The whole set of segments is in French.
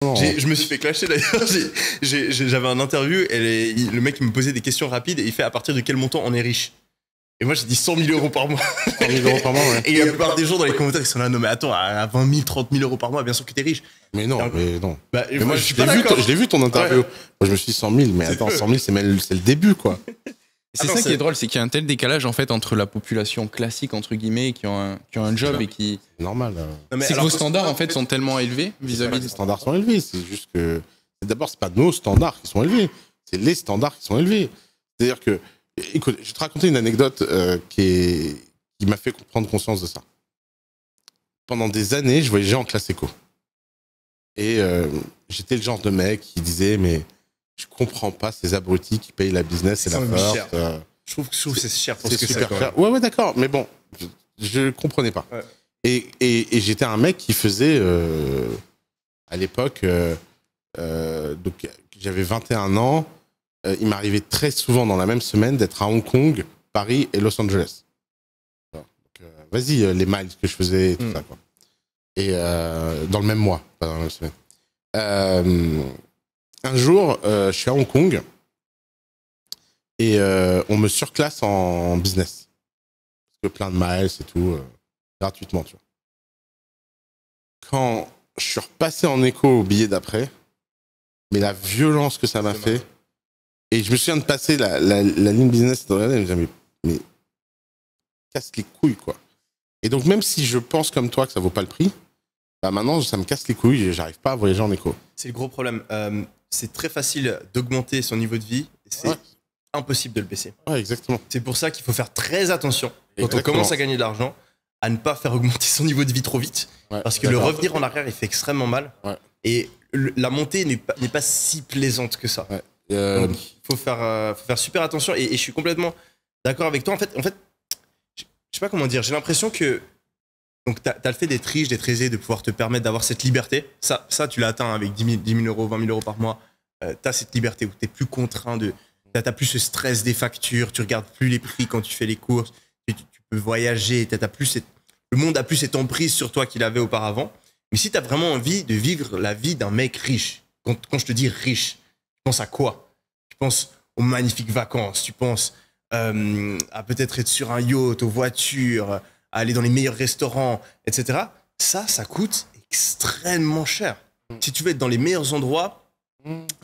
Je me suis fait clasher d'ailleurs. J'avais un interview et le mec il me posait des questions rapides et il fait à partir de quel montant on est riche. Et moi j'ai dit 100 000 euros par mois. 100 000 euros par mois, ouais. Et la plupart des gens dans les commentaires ils sont là, non mais attends, à 20 000, 30 000 euros par mois, bien sûr que t'es riche. Mais non, Donc, mais non. Bah, Mais moi, je suis pas d'accord. je l'ai vu ton interview. Ouais. Moi, je me suis dit 100 000, mais attends, 100 000, c'est le début, quoi. C'est Attends, ça qui est drôle, c'est qu'il y a un tel décalage en fait entre la population classique entre guillemets qui ont un job et qui. C'est normal. Non, mais C'est que alors, vos standards en fait sont tellement élevés vis-à-vis Les des standards sont élevés. C'est juste que. D'abord, c'est pas nos standards qui sont élevés. C'est les standards qui sont élevés. C'est-à-dire que. Écoute, je vais te raconter une anecdote qui m'a fait prendre conscience de ça. Pendant des années, je voyageais en classe éco. Et j'étais le genre de mec qui disait, mais je comprends pas ces abrutis qui payent la business et la cher. force. Je trouve que c'est cher pour C'est ce que c'est. super quand cher. même. Ouais, d'accord. Mais bon, je comprenais pas. Ouais. Et j'étais un mec qui faisait, à l'époque, donc j'avais 21 ans. Il m'arrivait très souvent dans la même semaine d'être à Hong Kong, Paris et Los Angeles. Donc, vas-y, les miles que je faisais, tout ça, quoi. Et dans le même mois, pas dans la même semaine. Un jour, je suis à Hong Kong et on me surclasse en business. Parce que plein de miles et tout, gratuitement, tu vois. Quand je suis repassé en éco au billet d'après, mais la violence que ça m'a fait, et je me souviens de passer la ligne business, et me dire, mais casse les couilles, quoi. Et donc, même si je pense comme toi que ça vaut pas le prix, bah maintenant, ça me casse les couilles et j'arrive pas à voyager en éco. C'est le gros problème. C'est très facile d'augmenter son niveau de vie. C'est impossible de le baisser. Ouais, exactement. C'est pour ça qu'il faut faire très attention quand Exactement. on commence à gagner de l'argent à ne pas faire augmenter son niveau de vie trop vite. Ouais, Parce que le revenir en arrière, il fait extrêmement mal. Ouais. Et la montée n'est pas si plaisante que ça. Ouais. Donc, il faut faire super attention. Et je suis complètement d'accord avec toi. En fait, je sais pas comment dire. J'ai l'impression que donc t'as le fait d'être riche, d'être aisé, de pouvoir te permettre d'avoir cette liberté. Ça tu l'as atteint avec 10 000 euros, 20 000 euros par mois. T'as cette liberté où t'es plus contraint de... T'as plus ce stress des factures, tu regardes plus les prix quand tu fais les courses, tu peux voyager, le monde a plus cette emprise sur toi qu'il avait auparavant. Mais si t'as vraiment envie de vivre la vie d'un mec riche, quand je te dis riche, tu penses à quoi? Tu penses aux magnifiques vacances, tu penses à peut-être être sur un yacht, aux voitures, à aller dans les meilleurs restaurants, etc. Ça coûte extrêmement cher. Si tu veux être dans les meilleurs endroits,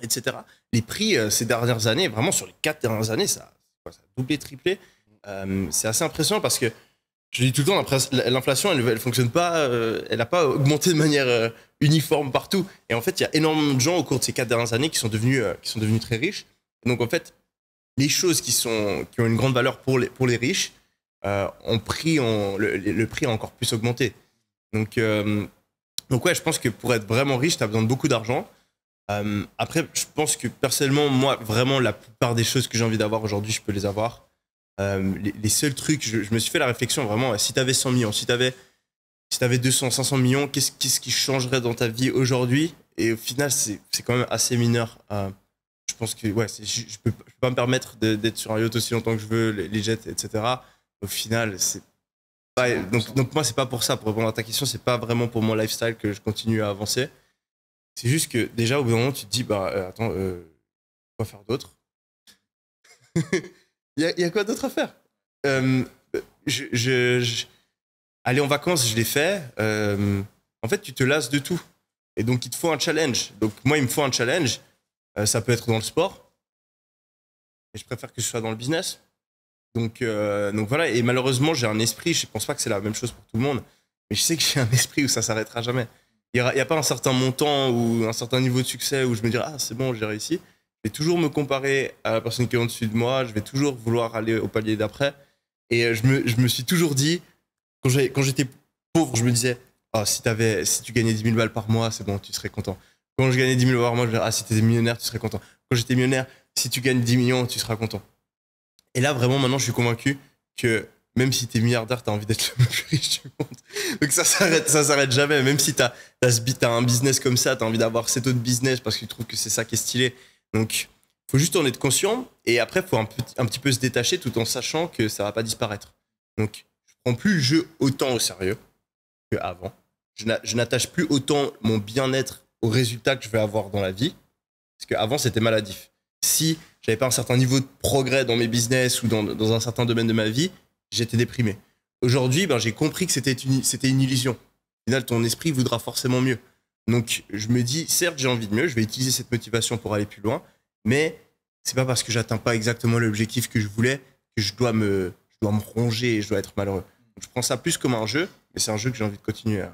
etc. Les prix ces dernières années, vraiment sur les 4 dernières années, ça a doublé, triplé. C'est assez impressionnant parce que je dis tout le temps, l'inflation, elle fonctionne pas, elle n'a pas augmenté de manière uniforme partout. Et en fait, il y a énormément de gens au cours de ces 4 dernières années qui sont devenus très riches. Et donc en fait, les choses qui ont une grande valeur pour les riches, le prix a encore plus augmenté. Donc ouais, je pense que pour être vraiment riche, tu as besoin de beaucoup d'argent. Après, je pense que personnellement, moi, vraiment, la plupart des choses que j'ai envie d'avoir aujourd'hui, je peux les avoir. Les seuls trucs, je me suis fait la réflexion vraiment, si tu avais 100 millions, si tu avais 200, 500 millions, qu'est-ce qui changerait dans ta vie aujourd'hui? Et au final, c'est quand même assez mineur. Je pense que ouais, je peux pas me permettre d'être sur un yacht aussi longtemps que je veux, les jets, etc. Au final, c'est pas, donc moi, c'est pas pour ça. Pour répondre à ta question, c'est pas vraiment pour mon lifestyle que je continue à avancer. C'est juste que déjà, au bout d'un moment, tu te dis, bah attends, quoi faire d'autre? Il y a quoi d'autre à faire? Aller en vacances, je l'ai fait. En fait, tu te lasses de tout. Et donc, il te faut un challenge. Donc, moi, il me faut un challenge. Ça peut être dans le sport. Et je préfère que ce soit dans le business. Donc voilà. Et malheureusement, j'ai un esprit. Je ne pense pas que c'est la même chose pour tout le monde. Mais je sais que j'ai un esprit où ça ne s'arrêtera jamais. Il n'y a pas un certain montant ou un certain niveau de succès où je me dirais, ah, c'est bon, j'ai réussi. Je vais toujours me comparer à la personne qui est au-dessus de moi. Je vais toujours vouloir aller au palier d'après. Et je me suis toujours dit, quand j'étais pauvre, je me disais, oh, si tu gagnais 10 000 balles par mois, c'est bon, tu serais content. Quand je gagnais 10 000 balles par mois, je me disais, ah, si tu étais millionnaire, tu serais content. Quand j'étais millionnaire, si tu gagnes 10 millions, tu seras content. Et là, vraiment, maintenant, je suis convaincu que même si tu es milliardaire, tu as envie d'être le plus riche du monde. Donc ça s'arrête jamais. Même si tu as un business comme ça, tu as envie d'avoir cet autre business parce que tu trouves que c'est ça qui est stylé. Donc, il faut juste en être conscient. Et après, il faut un petit peu se détacher tout en sachant que ça ne va pas disparaître. Donc, je ne prends plus le jeu autant au sérieux qu'avant. Je n'attache plus autant mon bien-être au résultat que je vais avoir dans la vie. Parce qu'avant, c'était maladif. Si j'avais pas un certain niveau de progrès dans mes business ou dans un certain domaine de ma vie, j'étais déprimé. Aujourd'hui, j'ai compris que c'était une illusion. Au final, ton esprit voudra forcément mieux. Donc, je me dis, certes, j'ai envie de mieux, je vais utiliser cette motivation pour aller plus loin, mais c'est pas parce que j'atteins pas exactement l'objectif que je voulais que je dois me ronger et je dois être malheureux. Donc, je prends ça plus comme un jeu, mais c'est un jeu que j'ai envie de continuer à